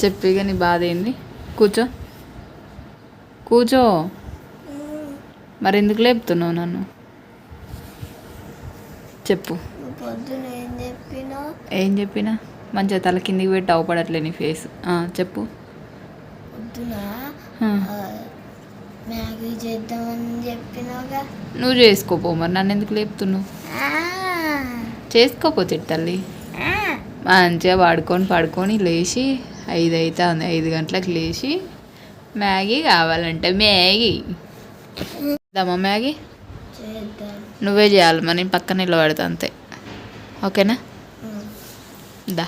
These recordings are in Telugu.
చెప్పి కానీ బాధ ఏంది? కూర్చో కూర్చో. మరి ఎందుకు లేపుతున్నావు నన్ను? చెప్పు. ఏం చెప్పినా? మంచిగా తల కిందికి పెట్టి అవపడట్లే నీ ఫేస్. చెప్పు. మ్యాగీ చేద్దామని చెప్పినావుగా. నువ్వు చేసుకోపో, మరి నన్ను ఎందుకు లేపుతున్నావు? చేసుకోపో తల్లి. మంచిగా పడుకొని లేచి 5 అవుతుంది, 5 గంటలకు లేచి మ్యాగీ కావాలంటే మ్యాగీ దమ్మా. మ్యాగీ నువ్వే చేయాలి, మరి నేను పక్కన నిలబడతా అంతే. ఓకేనా? దా.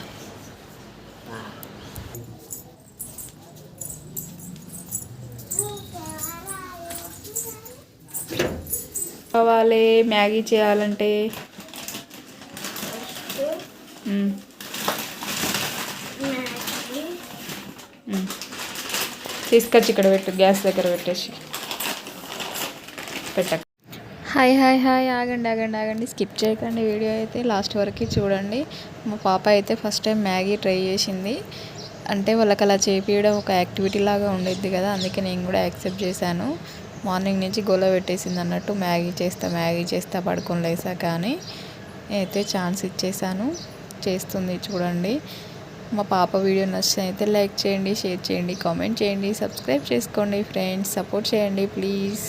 కావాలి మ్యాగీ చేయాలంటే తీసుకొచ్చి ఇక్కడ పెట్టు, గ్యాస్ దగ్గర పెట్టేసి పెట్టక. హాయ్ హాయ్ హాయ్, ఆగండి, స్కిప్ చేయకండి. వీడియో అయితే లాస్ట్ వరకు చూడండి. మా పాప అయితే ఫస్ట్ టైం మ్యాగీ ట్రై చేసింది. అంటే వాళ్ళకి అలా చేపించడం ఒక యాక్టివిటీ లాగా ఉండేది కదా, అందుకే నేను కూడా యాక్సెప్ట్ చేశాను. మార్నింగ్ నుంచి గొల్ల పెట్టేసింది అన్నట్టు, మ్యాగీ చేస్తా పడుకొని లేసా. కానీ అయితే ఛాన్స్ ఇచ్చేసాను, చేస్తుంది చూడండి. మా పాప వీడియో నచ్చితే అయితే లైక్ చేయండి, షేర్ చేయండి, కామెంట్ చేయండి, సబ్స్క్రైబ్ చేసుకోండి ఫ్రెండ్స్, సపోర్ట్ చేయండి ప్లీజ్.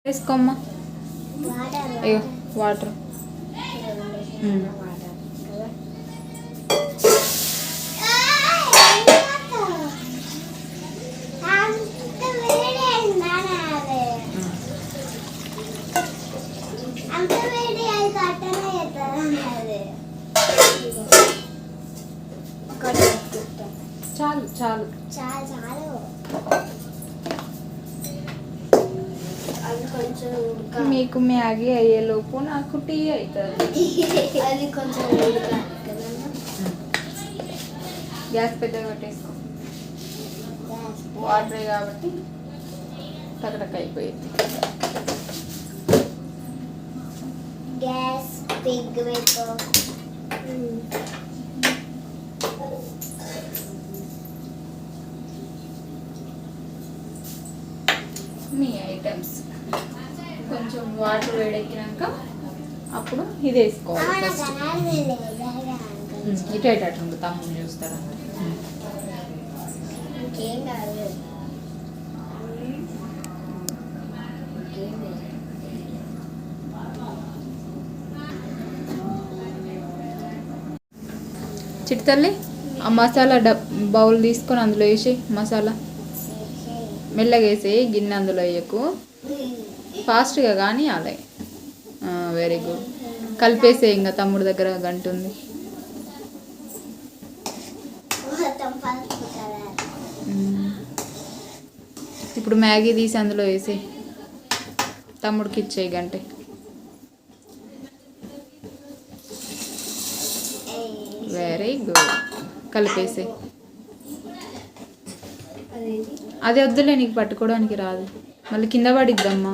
వేసుకోమ్మా. అయ్యో వాటర్. చాలు మీకు మ్యాగీ అయ్యేలోపు నాకు టీ అవుతుంది. అది కొంచెం గ్యాస్ పెద్దగా పెట్టేసుకో, వాటర్ కాబట్టి టక్ అయిపోయింది. గ్యాస్ బిగ్ పెట్టు. మీ ఐటమ్స్ కొంచెం వాటర్ వేడెక్కినాక అప్పుడు ఇది వేసుకోవాలి. ఇటు అటు తమ్ముడు చూస్తారా? చిట్టి తల్లి, ఆ మసాలా బౌల్ తీసుకొని అందులో వేసి మసాలా మెల్లగా వేసి గిన్నె అందులో వేయకు, ఫాస్ట్గా కానీ అలాగే. Very good. కలిపేసే, ఇంకా తమ్ముడు దగ్గర గంట ఉంది. ఇప్పుడు మ్యాగీ తీసి అందులో వేసి తమ్ముడికి ఇచ్చేయి గంటే. Very good. కలిపేసే. అది వద్దులే, నీకు పట్టుకోవడానికి రాదు, మళ్ళీ కింద పడిద్దమ్మా.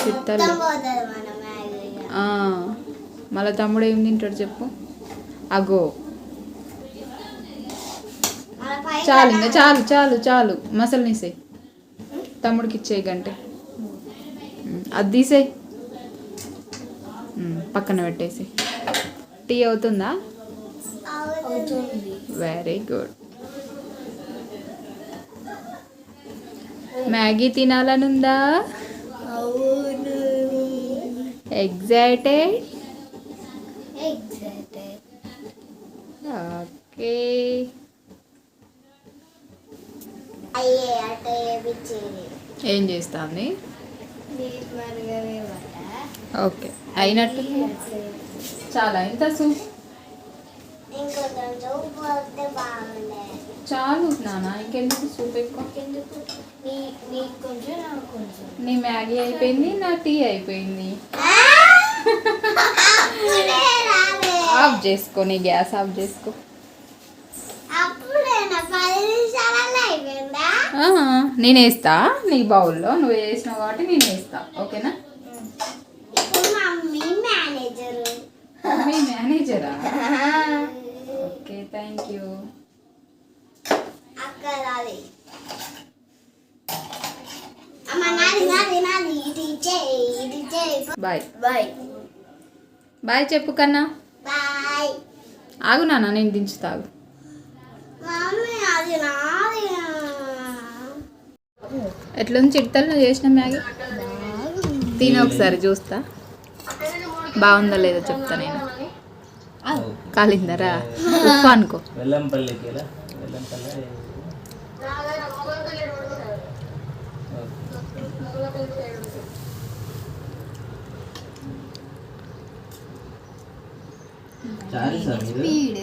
చెప్తాను. మళ్ళీ తమ్ముడు ఏం తింటాడు చెప్పు? అగో చాలు, ఇంకా చాలు. మసాలా తీసేయి, తమ్ముడికి ఇచ్చేయి గంటే. అది తీసేయి, పక్కన పెట్టేసి. టీ అవుతుందా? Very good. మ్యాగీ తినాలనుందా? ఎగ్జైటెడ్? ఓకే. ఏం చేస్తాంది? ఓకే, అయినట్టు. చాలా ఇంత సూప్ చాలు నాన్న, ఇంకెందుకు సూప్ ఎక్కువ? నీ మ్యాగీ అయిపోయింది, నా టీ అయిపోయింది. ఆఫ్ చేసుకో, నీ గ్యాస్ ఆఫ్ చేసుకో. నేను వేస్తా నీ బౌల్లో, నువ్వు వేసినావు కాబట్టి నేను వేస్తా. ఓకేనా? మీ మేనేజరా? Okay, thank you. అక్క రాలి అమ్మ నాది నాది నాది ఇది చేయి బాయ్ బాయ్ బాయ్ చెప్పు కన్నా. బాయ్ ఆగు నాన్న, నేను దించుతాగు. మమ్మీ అది నాది ఎట్లుంది చిట్టలు నువ్వు చేసిన మ్యాగీ? తిన ఒకసారి చూస్తా, బాగుందా లేదో చెప్తా నేను. కాలిందరా? ఉప్పు అనుకో. వెల్లంపల్లికి ఎలా వెల్లంపల్లి చాలు సార్ మీరు